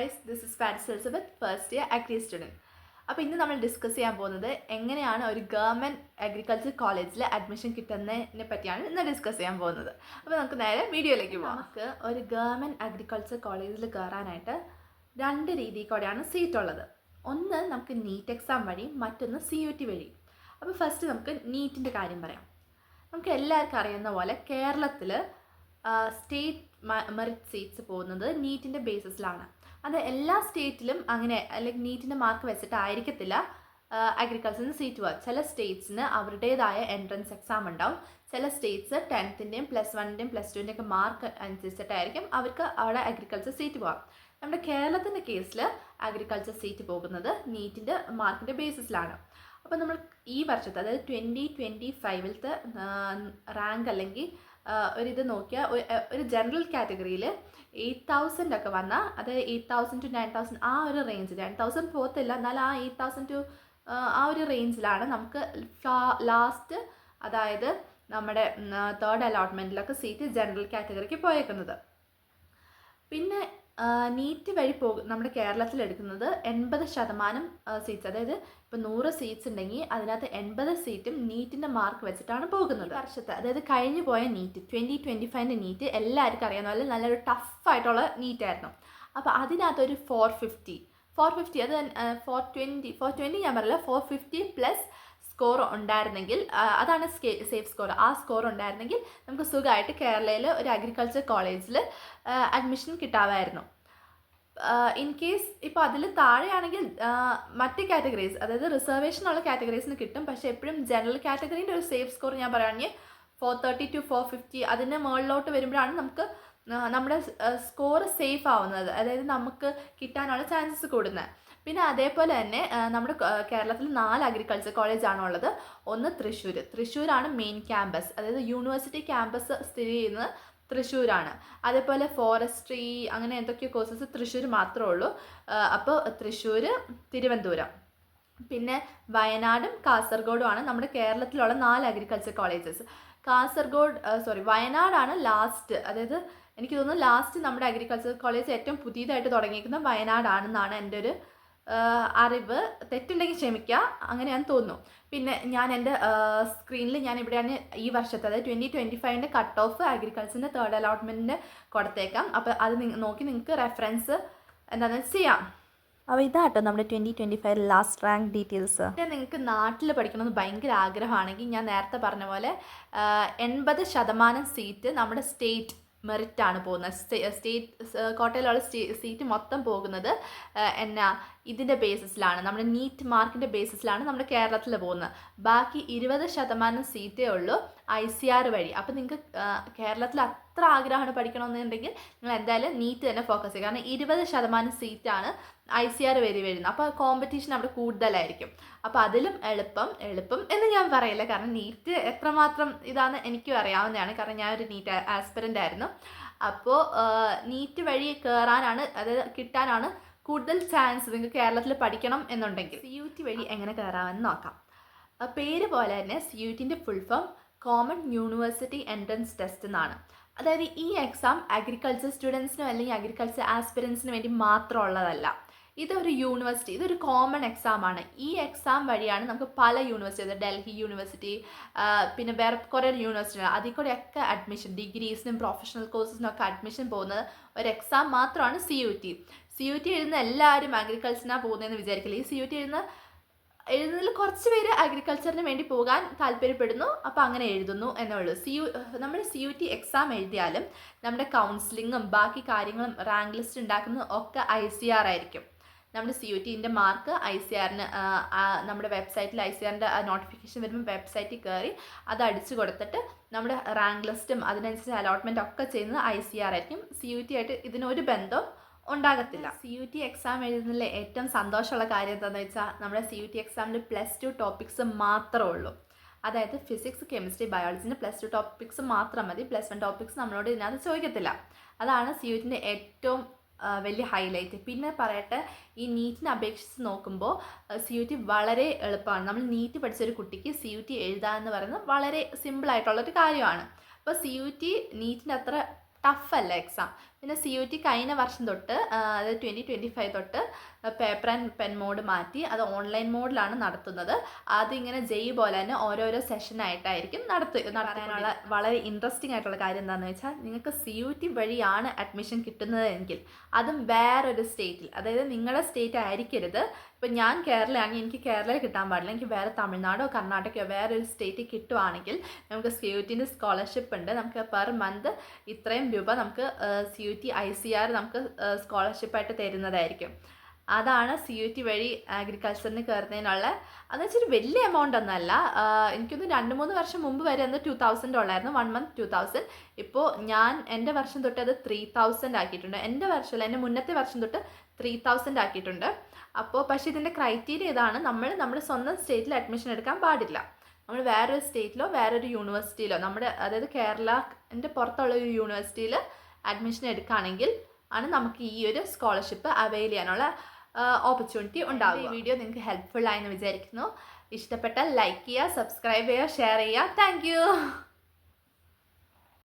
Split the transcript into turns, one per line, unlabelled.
Guys, this is Paris Elizabeth, first year agri student. അപ്പോൾ ഇന്ന് നമ്മൾ ഡിസ്കസ് ചെയ്യാൻ പോകുന്നത് എങ്ങനെയാണ് ഒരു ഗവൺമെൻറ് അഗ്രികൾച്ചർ കോളേജിൽ അഡ്മിഷൻ കിട്ടുന്നതിനെ പറ്റിയാണ് ഇന്ന് ഡിസ്കസ് ചെയ്യാൻ പോകുന്നത്. അപ്പോൾ നമുക്ക് നേരെ വീഡിയോയിലേക്ക് പോകാം. നമുക്ക് ഒരു ഗവൺമെൻറ് അഗ്രികൾച്ചർ കോളേജിൽ കയറാനായിട്ട് രണ്ട് രീതിയിൽ കൂടെയാണ് സീറ്റ് ഉള്ളത്. ഒന്ന് നമുക്ക് നീറ്റ് എക്സാം വഴി, മറ്റൊന്ന് CUT വഴി. അപ്പോൾ ഫസ്റ്റ് നമുക്ക് നീറ്റിൻ്റെ കാര്യം പറയാം. നമുക്ക് എല്ലാവർക്കും അറിയുന്ന പോലെ കേരളത്തിൽ സ്റ്റേറ്റ് മെറിറ്റ് സീറ്റ്സ് പോകുന്നത് നീറ്റിൻ്റെ ബേസിസിലാണ്. അത് എല്ലാ സ്റ്റേറ്റിലും അങ്ങനെ അല്ലെങ്കിൽ നീറ്റിൻ്റെ മാർക്ക് വെച്ചിട്ടായിരിക്കത്തില്ല അഗ്രികൾച്ചറിന് സീറ്റ് പോകുക. ചില സ്റ്റേറ്റ്സിന് അവരുടേതായ എൻട്രൻസ് എക്സാം ഉണ്ടാവും. ചില സ്റ്റേറ്റ്സ് 10th-ൻ്റെയും +1-ൻ്റെയും +2-ൻ്റെയും ഒക്കെ മാർക്ക് അനുസരിച്ചിട്ടായിരിക്കും അവർക്ക് അവിടെ അഗ്രികൾച്ചർ സീറ്റ് പോകാം. നമ്മുടെ കേരളത്തിൻ്റെ കേസിൽ അഗ്രികൾച്ചർ സീറ്റ് പോകുന്നത് നീറ്റിൻ്റെ മാർക്കിൻ്റെ ബേസിസിലാണ്. അപ്പോൾ നമ്മൾ ഈ വർഷത്തെ, അതായത് 2025-ത്തെ റാങ്ക് അല്ലെങ്കിൽ ഒരിത് നോക്കിയാൽ ഒരു ജനറൽ കാറ്റഗറിയിൽ 8,000 ഒക്കെ വന്നാൽ, അതായത് 8,000 to 9,000 ആ ഒരു റേഞ്ച്, 10,000 പോകത്തില്ല, എന്നാൽ ആ 8,000 to ആ ഒരു റേഞ്ചിലാണ് നമുക്ക് ലാസ്റ്റ്, അതായത് നമ്മുടെ 3rd അലോട്ട്മെൻറ്റിലൊക്കെ സീറ്റ് ജനറൽ കാറ്റഗറിക്ക് പോയേക്കുന്നത്. പിന്നെ നീറ്റ് വഴി നമ്മുടെ കേരളത്തിൽ എടുക്കുന്നത് 80% സീറ്റ്സ്, അതായത് ഇപ്പോൾ 100 സീറ്റ്സ് ഉണ്ടെങ്കിൽ അതിനകത്ത് 80 സീറ്റും നീറ്റിൻ്റെ മാർക്ക് വെച്ചിട്ടാണ് പോകുന്നത്. വർഷത്തെ, അതായത് കഴിഞ്ഞു പോയ നീറ്റ് 2025 നീറ്റ് എല്ലാവർക്കും അറിയാവുന്ന പോലെ നല്ലൊരു ടഫായിട്ടുള്ള നീറ്റായിരുന്നു. അപ്പോൾ അതിനകത്തൊരു 450 അത് 420 ഞാൻ പറയില്ല, 450+ സ്കോർ ഉണ്ടായിരുന്നെങ്കിൽ, അതാണ് സേഫ് സ്കോർ. ആ സ്കോർ ഉണ്ടായിരുന്നെങ്കിൽ നമുക്ക് സുഖമായിട്ട് കേരളയിൽ ഒരു അഗ്രികൾച്ചർ കോളേജിൽ അഡ്മിഷൻ കിട്ടാമായിരുന്നു. ഇൻ കേസ് ഇപ്പോൾ അതിൽ താഴെയാണെങ്കിൽ മറ്റ് കാറ്റഗറീസ്, അതായത് റിസർവേഷനുള്ള കാറ്റഗറീസിന് കിട്ടും. പക്ഷേ എപ്പോഴും ജനറൽ കാറ്റഗറീൻ്റെ ഒരു സേഫ് സ്കോർ ഞാൻ പറയുകയാണെങ്കിൽ 430 to 450 അതിന് മുകളിലോട്ട് വരുമ്പോഴാണ് നമുക്ക് നമ്മുടെ സ്കോർ സേഫ് ആവുന്നത്, അതായത് നമുക്ക് കിട്ടാനുള്ള ചാൻസസ് കൂടുന്നത്. പിന്നെ അതേപോലെ തന്നെ നമ്മുടെ കേരളത്തിൽ 4 അഗ്രികൾച്ചർ കോളേജാണുള്ളത്. ഒന്ന് തൃശ്ശൂരാണ് മെയിൻ ക്യാമ്പസ്, അതായത് യൂണിവേഴ്സിറ്റി ക്യാമ്പസ് സ്ഥിതി ചെയ്യുന്നത് തൃശ്ശൂരാണ്. അതേപോലെ ഫോറസ്ട്രി അങ്ങനെ എന്തൊക്കെയോ കോഴ്സസ് തൃശ്ശൂർ മാത്രമേ ഉള്ളൂ. അപ്പോൾ തൃശ്ശൂർ, തിരുവനന്തപുരം, പിന്നെ വയനാടും കാസർഗോഡുമാണ് നമ്മുടെ കേരളത്തിലുള്ള 4 അഗ്രികൾച്ചർ കോളേജസ്. വയനാടാണ് ലാസ്റ്റ്, അതായത് എനിക്ക് തോന്നുന്നു ലാസ്റ്റ് നമ്മുടെ അഗ്രികൾച്ചർ കോളേജ് ഏറ്റവും പുതിയതായിട്ട് തുടങ്ങിയിരിക്കുന്നത് വയനാടാണെന്നാണ് എൻ്റെ ഒരു അറിവ്. തെറ്റുണ്ടെങ്കിൽ ക്ഷമിക്കുക, അങ്ങനെയാണെന്ന് തോന്നുന്നു. പിന്നെ ഞാൻ എൻ്റെ സ്ക്രീനിൽ ഞാൻ ഇവിടെയാണ് ഈ വർഷത്തെ, അതായത് 2025 കട്ട് ഓഫ് അഗ്രികൾച്ചറിൻ്റെ 3rd അലോട്ട്മെൻറ്റിന് കൊടുത്തേക്കാം. അപ്പോൾ അത് നോക്കി നിങ്ങൾക്ക് റെഫറൻസ് എന്താണെന്ന് ചെയ്യാം. അപ്പോൾ ഇതാട്ടോ നമ്മുടെ 2025 ലാസ്റ്റ് റാങ്ക് ഡീറ്റെയിൽസ്. പിന്നെ നിങ്ങൾക്ക് നാട്ടിൽ പഠിക്കണമെന്ന് ഭയങ്കര ആഗ്രഹമാണെങ്കിൽ ഞാൻ നേരത്തെ പറഞ്ഞ പോലെ 80% സീറ്റ് നമ്മുടെ സ്റ്റേറ്റ് മെറിറ്റാണ് പോകുന്നത്. സ്റ്റേറ്റ് കോട്ടയിലുള്ള സീറ്റ് മൊത്തം പോകുന്നത് ഇതിൻ്റെ ബേസിസിലാണ്, നമ്മുടെ നീറ്റ് മാർക്കിൻ്റെ ബേസിസിലാണ് നമ്മുടെ കേരളത്തിൽ പോകുന്നത്. ബാക്കി 20% സീറ്റേ ഉള്ളൂ ICR വഴി. അപ്പോൾ നിങ്ങൾക്ക് കേരളത്തിൽ അത്ര ആഗ്രഹമാണ് പഠിക്കണമെന്നുണ്ടെങ്കിൽ നിങ്ങൾ എന്തായാലും നീറ്റ് തന്നെ ഫോക്കസ് ചെയ്യുക. കാരണം 20% സീറ്റാണ് ICR വഴി വരുന്നത്. അപ്പോൾ കോമ്പറ്റീഷൻ അവിടെ കൂടുതലായിരിക്കും. അപ്പോൾ അതിലും എളുപ്പം എന്ന് ഞാൻ പറയില്ല, കാരണം നീറ്റ് എത്രമാത്രം ഇതാണെന്ന് എനിക്കും അറിയാവുന്നതാണ്, കാരണം ഞാനൊരു നീറ്റ് ആസ്പിറൻ്റ് ആയിരുന്നു. അപ്പോൾ നീറ്റ് വഴി കയറാനാണ്, അതായത് കിട്ടാനാണ് കൂടുതൽ ചാൻസ് നിങ്ങൾക്ക് കേരളത്തിൽ പഠിക്കണം എന്നുണ്ടെങ്കിൽ. CUT വഴി എങ്ങനെ കയറാമെന്ന് നോക്കാം. പേര് പോലെ തന്നെ CUTൻ്റെ full form common university entrance test എന്നാണ്. അതായത് ഈ എക്സാം അഗ്രികൾച്ചർ സ്റ്റുഡൻസിനോ അല്ലെങ്കിൽ അഗ്രികൾച്ചർ ആസ്പിറൻസിന് വേണ്ടി മാത്രമുള്ളതല്ല. ഇതൊരു യൂണിവേഴ്സിറ്റി, ഇതൊരു കോമൺ എക്സാമാണ്. ഈ എക്സാം വഴിയാണ് നമുക്ക് പല യൂണിവേഴ്സിറ്റി, ഡൽഹി യൂണിവേഴ്സിറ്റി, പിന്നെ വേറെ കുറേ യൂണിവേഴ്സിറ്റി, അതിൽ കൂടെയൊക്കെ അഡ്മിഷൻ, ഡിഗ്രീസിനും പ്രൊഫഷണൽ കോഴ്സസിനും ഒക്കെ അഡ്മിഷൻ പോകുന്നത് ഒരു എക്സാം മാത്രമാണ് CUT എഴുതുന്ന എല്ലാവരും അഗ്രികൾച്ചറിനാണ് പോകുന്നതെന്ന് വിചാരിക്കില്ല. ഈ CUT എഴുതുന്നതിൽ കുറച്ച് പേര് അഗ്രികൾച്ചറിന് വേണ്ടി പോകാൻ താല്പര്യപ്പെടുന്നു, അപ്പോൾ അങ്ങനെ എഴുതുന്നു എന്നേ ഉള്ളൂ. നമ്മൾ CUT എക്സാം എഴുതിയാലും നമ്മുടെ കൗൺസിലിങ്ങും ബാക്കി കാര്യങ്ങളും റാങ്ക് ലിസ്റ്റ് ഉണ്ടാക്കുന്നതും ഒക്കെ ICR ആയിരിക്കും. നമ്മുടെ CUTൻ്റെ മാർക്ക് ICRന് നമ്മുടെ വെബ്സൈറ്റിൽ ICRൻ്റെ നോട്ടിഫിക്കേഷൻ വരുമ്പോൾ വെബ്സൈറ്റിൽ കയറി അത് അടിച്ചു കൊടുത്തിട്ട് നമ്മുടെ റാങ്ക് ലിസ്റ്റും അതിനനുസരിച്ച് അലോട്ട്മെൻറ്റ് ഒക്കെ ചെയ്യുന്നത് ICR ആയിരിക്കും. CUT ആയിട്ട് ഇതിനൊരു ബന്ധവും ഉണ്ടാകത്തില്ല. CUT എക്സാം എഴുതുന്നതിൽ ഏറ്റവും സന്തോഷമുള്ള കാര്യം എന്താണെന്ന് വെച്ചാൽ നമ്മുടെ CUT എക്സാമിൽ +2 ടോപ്പിക്സ് മാത്രമേ ഉള്ളൂ. അതായത് ഫിസിക്സ്, കെമിസ്ട്രി, ബയോളജിൻ്റെ +2 ടോപ്പിക്സ് മാത്രം മതി. +1 ടോപ്പിക്സ് നമ്മളോട് ഇതിനകത്ത് ചോദിക്കത്തില്ല. അതാണ് CUTൻ്റെ ഏറ്റവും വലിയ ഹൈലൈറ്റ്. പിന്നെ പറയട്ടെ, ഈ നീറ്റിനെ അപേക്ഷിച്ച് നോക്കുമ്പോൾ CUT വളരെ എളുപ്പമാണ്. നമ്മൾ നീറ്റ് പഠിച്ചൊരു കുട്ടിക്ക് CUT എഴുതുക എന്ന് പറയുന്നത് വളരെ സിമ്പിളായിട്ടുള്ളൊരു കാര്യമാണ്. അപ്പോൾ CUT നീറ്റിൻ്റെ അത്ര ടഫ് അല്ല എക്സാം. പിന്നെ CUT കഴിഞ്ഞ വർഷം തൊട്ട് അതായത് 2025 തൊട്ട് പേപ്പർ ആൻഡ് പെൻ മോഡ് മാറ്റി അത് ഓൺലൈൻ മോഡിലാണ് നടത്തുന്നത്. അതിങ്ങനെ പോലെ തന്നെ ഓരോരോ സെഷനായിട്ടായിരിക്കും നടത്താനുള്ള വളരെ ഇൻട്രസ്റ്റിംഗ് ആയിട്ടുള്ള കാര്യം എന്താണെന്ന് വെച്ചാൽ, നിങ്ങൾക്ക് CUT വഴിയാണ് അഡ്മിഷൻ കിട്ടുന്നതെങ്കിൽ അതും വേറൊരു സ്റ്റേറ്റിൽ, അതായത് നിങ്ങളുടെ സ്റ്റേറ്റ് ആയിരിക്കരുത്. ഇപ്പം ഞാൻ കേരളയാണെങ്കിൽ എനിക്ക് കേരളയിൽ കിട്ടാൻ പാടില്ല, എനിക്ക് വേറെ തമിഴ്നാടോ കർണാടകയോ വേറൊരു സ്റ്റേറ്റിൽ കിട്ടുവാണെങ്കിൽ നമുക്ക് CUTൻ്റെ സ്കോളർഷിപ്പ് ഉണ്ട്. നമുക്ക് പെർ മന്ത് ഇത്രയും രൂപ നമുക്ക് CUT ICAR നമുക്ക് സ്കോളർഷിപ്പായിട്ട് തരുന്നതായിരിക്കും. അതാണ് CUT വഴി അഗ്രികൾച്ചറിന് കയറുന്നതിനുള്ള. അതെന്ന് വെച്ചാൽ വലിയ എമൗണ്ട് ഒന്നുമല്ല. എനിക്കൊന്ന് 2-3 വർഷം മുമ്പ് വരെ അന്ന് 2000 ഉള്ളായിരുന്നു, 1 month 2000. ഇപ്പോൾ എൻ്റെ വർഷം തൊട്ട് അത് 3000 ആക്കിയിട്ടുണ്ട്. എൻ്റെ വർഷമല്ല, എൻ്റെ മുന്നത്തെ വർഷം തൊട്ട് 3000 ആക്കിയിട്ടുണ്ട്. അപ്പോൾ പക്ഷേ ഇതിൻ്റെ ക്രൈറ്റീരിയ ഇതാണ്, നമ്മുടെ സ്വന്തം സ്റ്റേറ്റിൽ അഡ്മിഷൻ എടുക്കാൻ പാടില്ല. നമ്മൾ വേറൊരു സ്റ്റേറ്റിലോ വേറൊരു യൂണിവേഴ്സിറ്റിയിലോ അതായത് കേരളൻ്റെ പുറത്തുള്ള ഒരു യൂണിവേഴ്സിറ്റിയിൽ അഡ്മിഷൻ എടുക്കുകയാണെങ്കിൽ ആണ് നമുക്ക് ഈ ഒരു സ്കോളർഷിപ്പ് അവൈൽ ചെയ്യാനുള്ള ഓപ്പർച്യൂണിറ്റി ഉണ്ടാകും. ഈ വീഡിയോ നിങ്ങൾക്ക് ഹെൽപ്ഫുൾ ആയെന്ന് വിചാരിക്കുന്നു. ഇഷ്ടപ്പെട്ടാൽ ലൈക്ക് ചെയ്യുക, സബ്സ്ക്രൈബ് ചെയ്യുക, ഷെയർ ചെയ്യുക. താങ്ക്